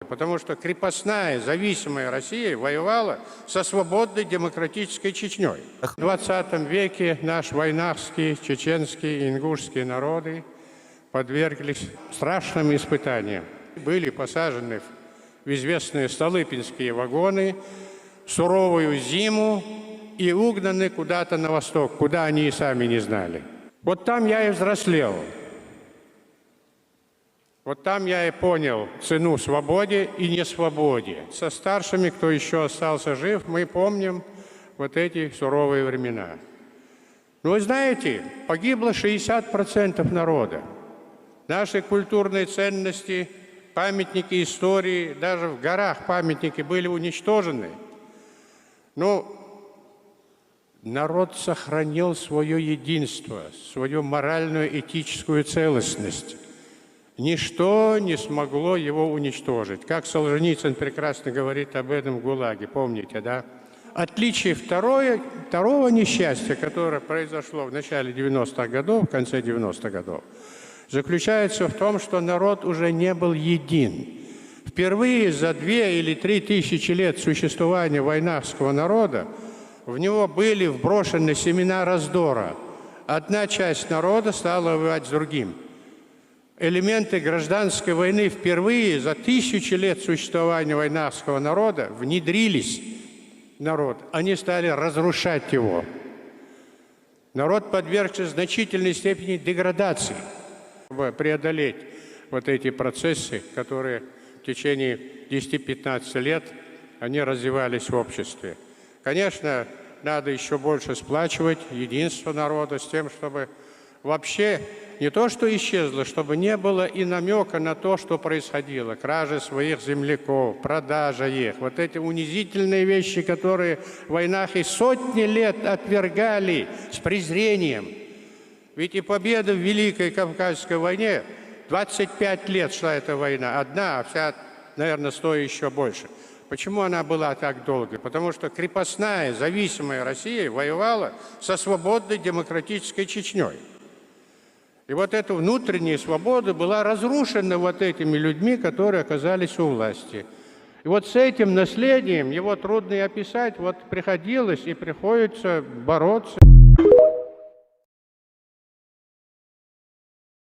Потому что крепостная, зависимая Россия воевала со свободной демократической Чечней. В 20 веке наши войнахские, чеченские и ингушские народы подверглись страшным испытаниям. Были посажены в известные столыпинские вагоны, суровую зиму и угнаны куда-то на восток, куда они и сами не знали. Вот там я и взрослел. Вот там я и понял цену свободе и несвободе. Со старшими, кто еще остался жив, мы помним вот эти суровые времена. Но вы знаете, погибло 60% народа. Наши культурные ценности, памятники истории, даже в горах памятники были уничтожены. Но народ сохранил свое единство, свою моральную этическую целостность. Ничто не смогло его уничтожить. Как Солженицын прекрасно говорит об этом в ГУЛАГе, помните, да? Отличие второго несчастья, которое произошло в начале 90-х годов, в конце 90-х годов, заключается в том, что народ уже не был един. Впервые за 2 или 3 тысячи лет существования войнахского народа в него были вброшены семена раздора. Одна часть народа стала воевать с другим. Элементы гражданской войны впервые за 1000 лет существования войнахского народа внедрились в народ. Они стали разрушать его. Народ подвергся значительной степени деградации. Чтобы преодолеть вот эти процессы, которые в течение 10-15 лет они развивались в обществе. Конечно, надо еще больше сплачивать единство народа с тем, чтобы вообще не то, что исчезло, чтобы не было и намека на то, что происходило. Кражи своих земляков, продажа их. Вот эти унизительные вещи, которые войнахи сотни лет отвергали с презрением. Ведь и победа в Великой Кавказской войне, 25 лет шла эта война, одна, а вся, наверное, 100 еще больше. Почему она была так долго? Потому что крепостная, зависимая Россия воевала со свободной демократической Чечней. И вот эта внутренняя свобода была разрушена вот этими людьми, которые оказались у власти. И вот с этим наследием, его трудно и описать, вот приходилось и приходится бороться.